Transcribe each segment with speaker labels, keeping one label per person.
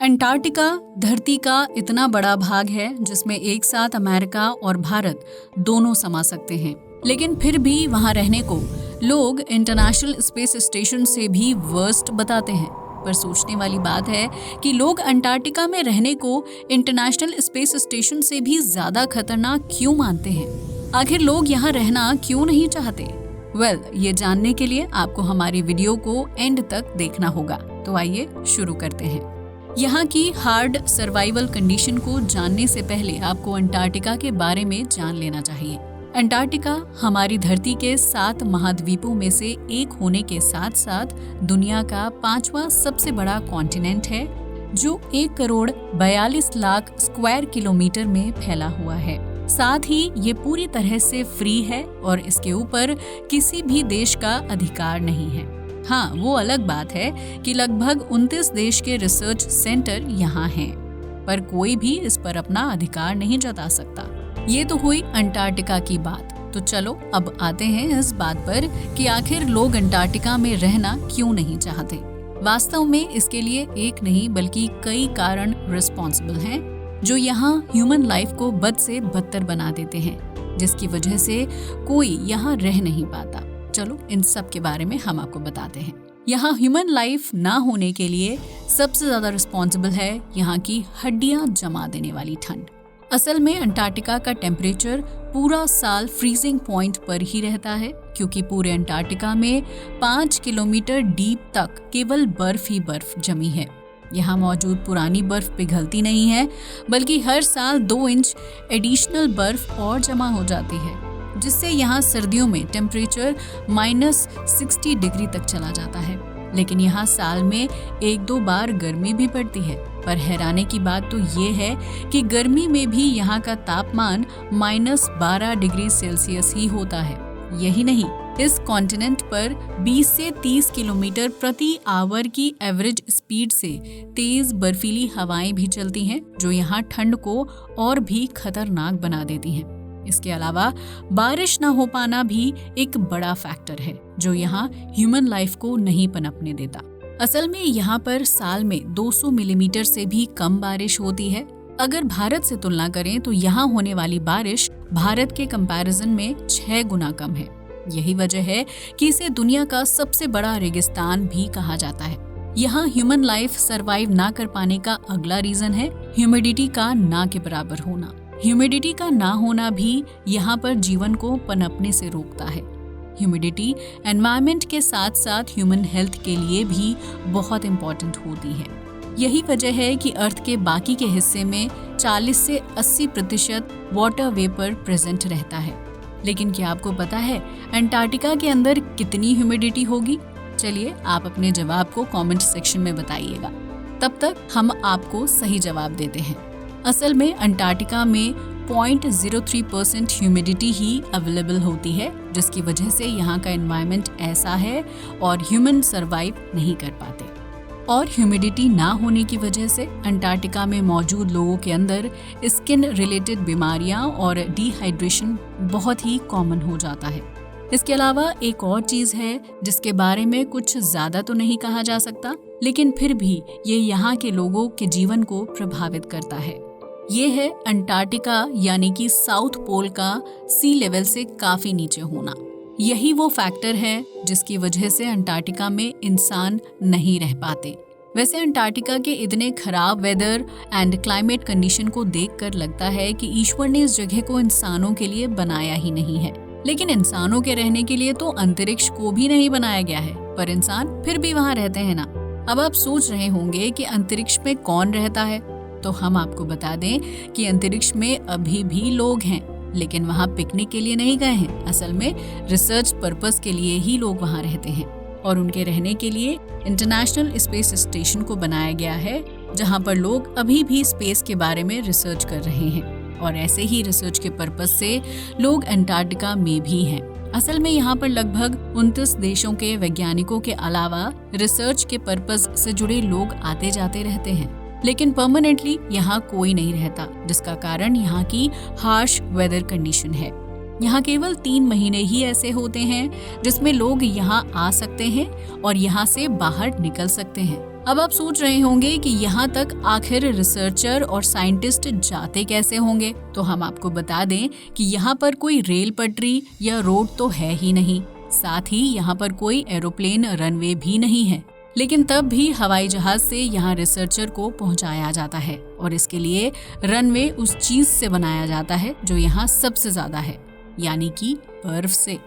Speaker 1: Antarctica धरती का इतना बड़ा भाग है जिसमें एक साथ अमेरिका और भारत दोनों समा सकते हैं, लेकिन फिर भी वहां रहने को लोग इंटरनेशनल स्पेस स्टेशन से भी वर्स्ट बताते हैं। पर सोचने वाली बात है कि लोग अंटार्कटिका में रहने को इंटरनेशनल स्पेस स्टेशन से भी ज्यादा खतरनाक क्यों मानते हैं। आखिर लोग यहाँ रहना क्यों नहीं चाहते? ये जानने के लिए आपको हमारी वीडियो को एंड तक देखना होगा। तो आइए शुरू करते हैं। यहाँ की हार्ड सर्वाइवल कंडीशन को जानने से पहले आपको अंटार्कटिका के बारे में जान लेना चाहिए। अंटार्कटिका हमारी धरती के 7 महाद्वीपों में से एक होने के साथ साथ दुनिया का 5वां सबसे बड़ा कॉन्टिनेंट है, जो 1,42,00,000 स्क्वायर किलोमीटर में फैला हुआ है। साथ ही ये पूरी तरह से फ्री है और इसके ऊपर किसी भी देश का अधिकार नहीं है। हाँ, वो अलग बात है कि लगभग 29 देश के रिसर्च सेंटर यहाँ हैं, पर कोई भी इस पर अपना अधिकार नहीं जता सकता। ये तो हुई अंटार्कटिका की बात। तो चलो अब आते हैं इस बात पर कि आखिर लोग अंटार्कटिका में रहना क्यों नहीं चाहते। वास्तव में इसके लिए एक नहीं बल्कि कई कारण रिस्पॉन्सिबल हैं, जो यहाँ ह्यूमन लाइफ को बद से बदतर बना देते हैं, जिसकी वजह से कोई यहाँ रह नहीं पाता। चलो इन सब के बारे में हम आपको बताते हैं। यहाँ ह्यूमन लाइफ ना होने के लिए सबसे ज्यादा रिस्पॉन्सिबल है यहाँ की हड्डियां जमा देने वाली ठंड। असल में अंटार्कटिका का टेम्परेचर पूरा साल फ्रीजिंग पॉइंट पर ही रहता है, क्योंकि पूरे अंटार्कटिका में 5 किलोमीटर डीप तक केवल बर्फ ही बर्फ जमी है। यहाँ मौजूद पुरानी बर्फ पिघलती नहीं है, बल्कि हर साल 2 इंच एडिशनल बर्फ और जमा हो जाती है, जिससे यहाँ सर्दियों में टेम्परेचर -60 डिग्री तक चला जाता है। लेकिन यहाँ साल में 1-2 बार गर्मी भी पड़ती है। पर हैरानी की बात तो ये है कि गर्मी में भी यहाँ का तापमान -12 डिग्री सेल्सियस ही होता है। यही नहीं, इस कॉन्टिनेंट पर 20 से 30 किलोमीटर प्रति आवर की एवरेज स्पीड से तेज बर्फीली हवाएं भी चलती हैं, जो यहाँ ठंड को और भी खतरनाक बना देती हैं। इसके अलावा बारिश न हो पाना भी एक बड़ा फैक्टर है, जो यहाँ ह्यूमन लाइफ को नहीं पनपने देता। असल में यहाँ पर साल में 200 मिलीमीटर से भी कम बारिश होती है। अगर भारत से तुलना करें तो यहाँ होने वाली बारिश भारत के कंपैरिजन में 6 गुना कम है। यही वजह है कि इसे दुनिया का सबसे बड़ा रेगिस्तान भी कहा जाता है। यहाँ ह्यूमन लाइफ सरवाइव ना कर पाने का अगला रीजन है ह्यूमिडिटी का ना के बराबर होना। ह्यूमिडिटी का ना होना भी यहाँ पर जीवन को पनपने से रोकता है। ह्यूमिडिटी एनवायरनमेंट के साथ साथ ह्यूमन हेल्थ के लिए भी बहुत इम्पोर्टेंट होती है। यही वजह है कि अर्थ के बाकी के हिस्से में 40 से 80% वाटर वेपर प्रेजेंट रहता है। लेकिन क्या आपको पता है अंटार्कटिका के अंदर कितनी ह्यूमिडिटी होगी? चलिए आप अपने जवाब को कमेंट सेक्शन में बताइएगा। तब तक हम आपको सही जवाब देते हैं। असल में अंटार्कटिका में 0.03% ह्यूमिडिटी ही अवेलेबल होती है, जिसकी वजह से यहाँ का एनवायरनमेंट ऐसा है और ह्यूमन सरवाइव नहीं कर पाते। और ह्यूमिडिटी ना होने की वजह से अंटार्कटिका में मौजूद लोगों के अंदर स्किन रिलेटेड बीमारियां और डिहाइड्रेशन बहुत ही कॉमन हो जाता है। इसके अलावा एक और चीज है जिसके बारे में कुछ ज्यादा तो नहीं कहा जा सकता, लेकिन फिर भी ये यहाँ के लोगों के जीवन को प्रभावित करता है। ये है अंटार्कटिका यानी कि साउथ पोल का सी लेवल से काफी नीचे होना। यही वो फैक्टर है जिसकी वजह से अंटार्कटिका में इंसान नहीं रह पाते। वैसे अंटार्कटिका के इतने खराब वेदर एंड क्लाइमेट कंडीशन को देखकर लगता है कि ईश्वर ने इस जगह को इंसानों के लिए बनाया ही नहीं है। लेकिन इंसानों के रहने के लिए तो अंतरिक्ष को भी नहीं बनाया गया है, पर इंसान फिर भी वहाँ रहते हैं ना। अब आप सोच रहे होंगे कि अंतरिक्ष में कौन रहता है, तो हम आपको बता दें कि अंतरिक्ष में अभी भी लोग हैं, लेकिन वहाँ पिकनिक के लिए नहीं गए हैं। असल में रिसर्च पर्पस के लिए ही लोग वहाँ रहते हैं और उनके रहने के लिए इंटरनेशनल स्पेस स्टेशन को बनाया गया है, जहाँ पर लोग अभी भी स्पेस के बारे में रिसर्च कर रहे हैं। और ऐसे ही रिसर्च के पर्पस से लोग अंटार्कटिका में भी हैं। असल में यहाँ पर लगभग 29 देशों के वैज्ञानिकों के अलावा रिसर्च के पर्पस से जुड़े लोग आते जाते रहते हैं, लेकिन परमानेंटली यहाँ कोई नहीं रहता, जिसका कारण यहाँ की हार्श वेदर कंडीशन है। यहाँ केवल 3 महीने ही ऐसे होते हैं जिसमें लोग यहाँ आ सकते हैं और यहाँ से बाहर निकल सकते हैं। अब आप सोच रहे होंगे कि यहाँ तक आखिर रिसर्चर और साइंटिस्ट जाते कैसे होंगे, तो हम आपको बता दें कि यहाँ पर कोई रेल पटरी या रोड तो है ही नहीं, साथ ही यहाँ पर कोई एरोप्लेन रनवे भी नहीं है। लेकिन तब भी हवाई जहाज से यहाँ रिसर्चर को पहुँचाया जाता है और इसके लिए रनवे उस चीज से बनाया जाता है जो यहाँ सबसे ज्यादा है, यानी कि बर्फ से।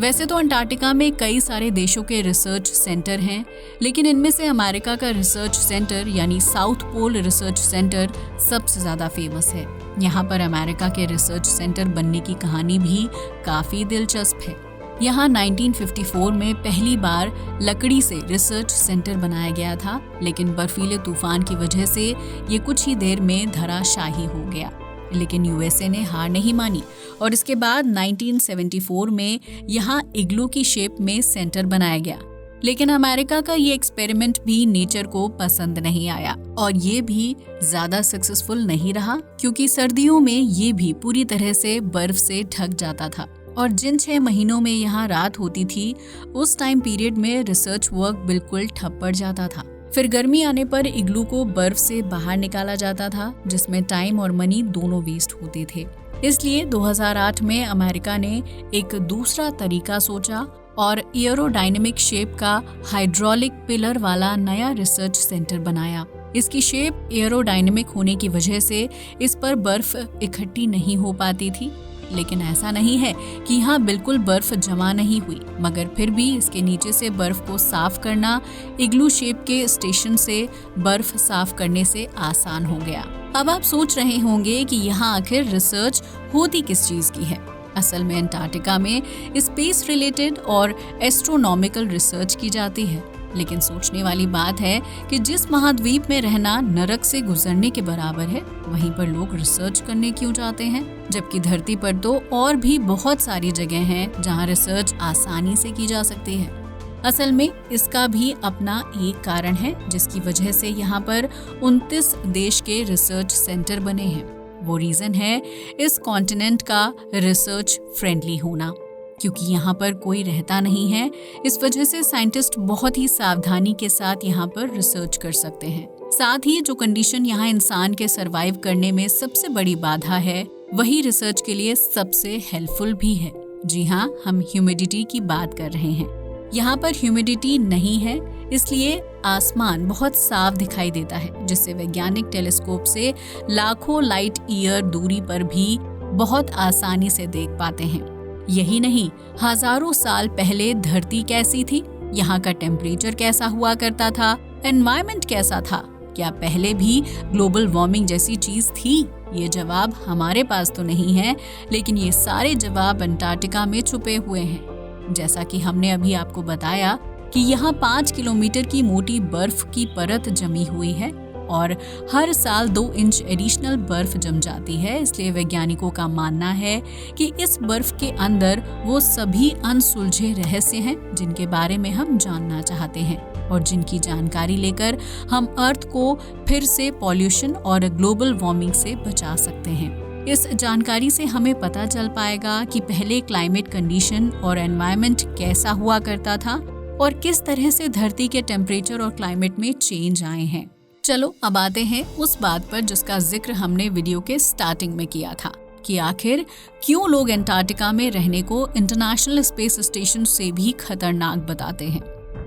Speaker 1: वैसे तो अंटार्कटिका में कई सारे देशों के रिसर्च सेंटर हैं, लेकिन इनमें से अमेरिका का रिसर्च सेंटर यानी साउथ पोल रिसर्च सेंटर सबसे ज़्यादा फेमस है। यहाँ पर अमेरिका के रिसर्च सेंटर बनने की कहानी भी काफ़ी दिलचस्प है। यहाँ 1954 में पहली बार लकड़ी से रिसर्च सेंटर बनाया गया था, लेकिन बर्फीले तूफान की वजह से ये कुछ ही देर में धराशायी हो गया। लेकिन यूएसए ने हार नहीं मानी और इसके बाद 1974 में यहाँ इग्लू की शेप में सेंटर बनाया गया। लेकिन अमेरिका का ये एक्सपेरिमेंट भी नेचर को पसंद नहीं आया और ये भी ज्यादा सक्सेसफुल नहीं रहा, क्योंकि सर्दियों में ये भी पूरी तरह से बर्फ से ढक जाता था और जिन 6 महीनों में यहाँ रात होती थी उस टाइम पीरियड में रिसर्च वर्क बिल्कुल ठप पड़ जाता था। फिर गर्मी आने पर इग्लू को बर्फ से बाहर निकाला जाता था, जिसमें टाइम और मनी दोनों वेस्ट होते थे। इसलिए 2008 में अमेरिका ने एक दूसरा तरीका सोचा और एयरोडायनेमिक शेप का हाइड्रोलिक पिलर वाला नया रिसर्च सेंटर बनाया। इसकी शेप एयरोडायनेमिक होने की वजह से इस पर बर्फ इकट्ठी नहीं हो पाती थी। लेकिन ऐसा नहीं है कि यहाँ बिल्कुल बर्फ जमा नहीं हुई, मगर फिर भी इसके नीचे से बर्फ को साफ करना इग्लू शेप के स्टेशन से बर्फ साफ करने से आसान हो गया। अब आप सोच रहे होंगे कि यहाँ आखिर रिसर्च होती किस चीज की है। असल में अंटार्कटिका में स्पेस रिलेटेड और एस्ट्रोनॉमिकल रिसर्च की जाती है। लेकिन सोचने वाली बात है कि जिस महाद्वीप में रहना नरक से गुजरने के बराबर है, वहीं पर लोग रिसर्च करने क्यों जाते हैं, जबकि धरती पर तो और भी बहुत सारी जगह हैं जहां रिसर्च आसानी से की जा सकती है। असल में इसका भी अपना एक कारण है जिसकी वजह से यहाँ पर 29 देश के रिसर्च सेंटर बने हैं। वो रीजन है इस कॉन्टिनेंट का रिसर्च फ्रेंडली होना, क्योंकि यहाँ पर कोई रहता नहीं है। इस वजह से साइंटिस्ट बहुत ही सावधानी के साथ यहाँ पर रिसर्च कर सकते हैं। साथ ही जो कंडीशन यहाँ इंसान के सरवाइव करने में सबसे बड़ी बाधा है, वही रिसर्च के लिए सबसे हेल्पफुल भी है। जी हाँ, हम ह्यूमिडिटी की बात कर रहे हैं। यहाँ पर ह्यूमिडिटी नहीं है, इसलिए आसमान बहुत साफ दिखाई देता है, जिससे वैज्ञानिक टेलीस्कोप से लाखों लाइट ईयर दूरी पर भी बहुत आसानी से देख पाते हैं। यही नहीं, हजारों साल पहले धरती कैसी थी, यहाँ का टेम्परेचर कैसा हुआ करता था, एनवायरनमेंट कैसा था, क्या पहले भी ग्लोबल वार्मिंग जैसी चीज थी? ये जवाब हमारे पास तो नहीं है, लेकिन ये सारे जवाब अंटार्कटिका में छुपे हुए हैं। जैसा कि हमने अभी आपको बताया कि यहाँ 5 किलोमीटर की मोटी बर्फ की परत जमी हुई है और हर साल 2 इंच एडिशनल बर्फ जम जाती है। इसलिए वैज्ञानिकों का मानना है कि इस बर्फ के अंदर वो सभी अनसुलझे रहस्य हैं जिनके बारे में हम जानना चाहते हैं और जिनकी जानकारी लेकर हम अर्थ को फिर से पॉल्यूशन और ग्लोबल वार्मिंग से बचा सकते हैं। इस जानकारी से हमें पता चल पाएगा कि पहले क्लाइमेट कंडीशन और एनवायरनमेंट कैसा हुआ करता था और किस तरह से धरती के टेम्परेचर और क्लाइमेट में चेंज आए हैं। चलो अब आते हैं उस बात पर जिसका जिक्र हमने वीडियो के स्टार्टिंग में किया था कि आखिर क्यों लोग अंटार्कटिका में रहने को इंटरनेशनल स्पेस स्टेशन से भी खतरनाक बताते हैं।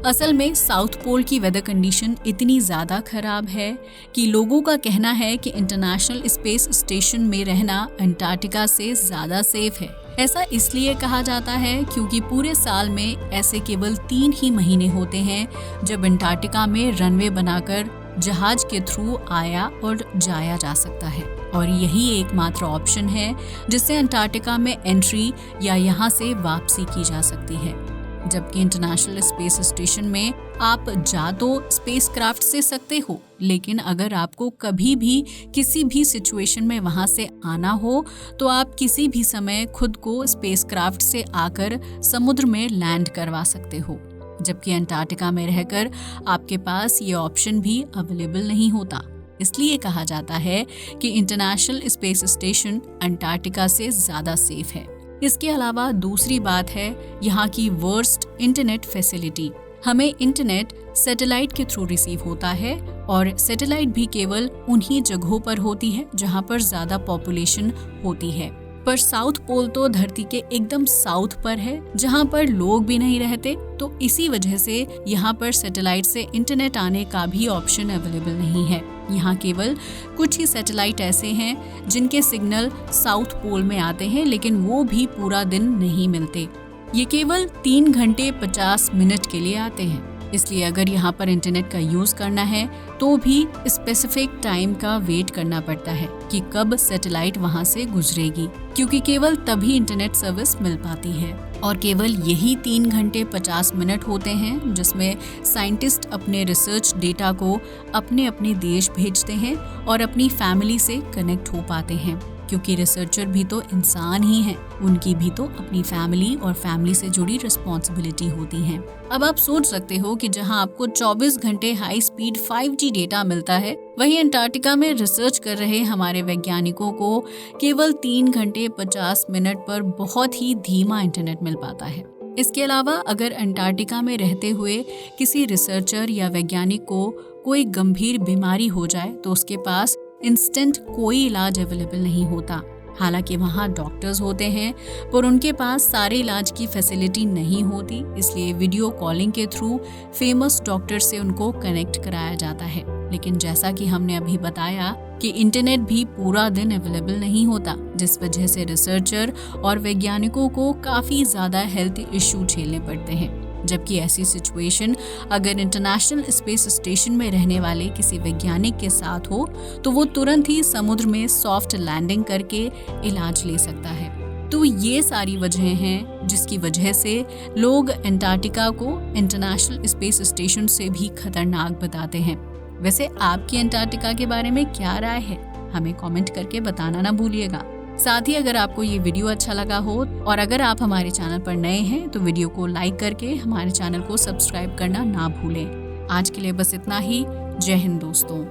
Speaker 1: असल में साउथ पोल की वेदर कंडीशन इतनी ज्यादा खराब है कि लोगों का कहना है कि इंटरनेशनल स्पेस स्टेशन में रहना अंटार्कटिका से ज्यादा सेफ है। ऐसा इसलिए कहा जाता है क्योंकि पूरे साल में ऐसे केवल 3 ही महीने होते हैं जब अंटार्कटिका में रनवे बनाकर जहाज के थ्रू आया और जाया जा सकता है और यही एकमात्र ऑप्शन है जिससे अंटार्कटिका में एंट्री या यहाँ से वापसी की जा सकती है। जबकि इंटरनेशनल स्पेस स्टेशन में आप जा तो स्पेसक्राफ्ट से सकते हो, लेकिन अगर आपको कभी भी किसी भी सिचुएशन में वहां से आना हो तो आप किसी भी समय खुद को स्पेसक्राफ्ट से आकर समुद्र में लैंड करवा सकते हो। जबकि अंटार्कटिका में रहकर आपके पास ये ऑप्शन भी अवेलेबल नहीं होता। इसलिए कहा जाता है कि इंटरनेशनल स्पेस स्टेशन अंटार्कटिका से ज्यादा सेफ है। इसके अलावा दूसरी बात है यहाँ की वर्स्ट इंटरनेट फैसिलिटी। हमें इंटरनेट सैटेलाइट के थ्रू रिसीव होता है और सैटेलाइट भी केवल उन्हीं जगहों पर होती है जहां पर ज्यादा पॉपुलेशन होती है। पर साउथ पोल तो धरती के एकदम साउथ पर है जहां पर लोग भी नहीं रहते, तो इसी वजह से यहाँ पर सैटेलाइट से इंटरनेट आने का भी ऑप्शन अवेलेबल नहीं है। यहाँ केवल कुछ ही सैटेलाइट ऐसे हैं जिनके सिग्नल साउथ पोल में आते हैं, लेकिन वो भी पूरा दिन नहीं मिलते। ये केवल 3 घंटे 50 मिनट के लिए आते हैं, इसलिए अगर यहाँ पर इंटरनेट का यूज करना है तो भी स्पेसिफिक टाइम का वेट करना पड़ता है कि कब सैटेलाइट वहाँ से गुजरेगी, क्योंकि केवल तभी इंटरनेट सर्विस मिल पाती है। और केवल यही 3 घंटे 50 मिनट होते हैं जिसमें साइंटिस्ट अपने रिसर्च डेटा को अपने अपने देश भेजते हैं और अपनी फैमिली से कनेक्ट हो पाते हैं, क्योंकि रिसर्चर भी तो इंसान ही हैं, उनकी भी तो अपनी फैमिली और फैमिली से जुड़ी रिस्पॉन्सिबिलिटी होती है। अब आप सोच सकते हो कि जहां आपको 24 घंटे हाई स्पीड 5G डेटा मिलता है, वहीं अंटार्कटिका में रिसर्च कर रहे हमारे वैज्ञानिकों को केवल 3 घंटे 50 मिनट पर बहुत ही धीमा इंटरनेट मिल पाता है। इसके अलावा अगर अंटार्कटिका में रहते हुए किसी रिसर्चर या वैज्ञानिक को कोई गंभीर बीमारी हो जाए तो उसके पास इंस्टेंट कोई इलाज अवेलेबल नहीं होता। हालांकि वहाँ डॉक्टर्स होते हैं, पर उनके पास सारे इलाज की फैसिलिटी नहीं होती, इसलिए वीडियो कॉलिंग के थ्रू फेमस डॉक्टर से उनको कनेक्ट कराया जाता है। लेकिन जैसा कि हमने अभी बताया कि इंटरनेट भी पूरा दिन अवेलेबल नहीं होता, जिस वजह से रिसर्चर और वैज्ञानिकों को काफ़ी ज़्यादा हेल्थ इश्यू झेलने पड़ते हैं। जबकि ऐसी सिचुएशन अगर इंटरनेशनल स्पेस स्टेशन में रहने वाले किसी वैज्ञानिक के साथ हो तो वो तुरंत ही समुद्र में सॉफ्ट लैंडिंग करके इलाज ले सकता है। तो ये सारी वजहें हैं जिसकी वजह से लोग अंटार्कटिका को इंटरनेशनल स्पेस स्टेशन से भी खतरनाक बताते हैं। वैसे आपकी अंटार्कटिका के बारे में क्या राय है, हमें कमेंट करके बताना ना भूलिएगा। साथ ही अगर आपको ये वीडियो अच्छा लगा हो और अगर आप हमारे चैनल पर नए हैं तो वीडियो को लाइक करके हमारे चैनल को सब्सक्राइब करना ना भूलें। आज के लिए बस इतना ही। जय हिंद दोस्तों।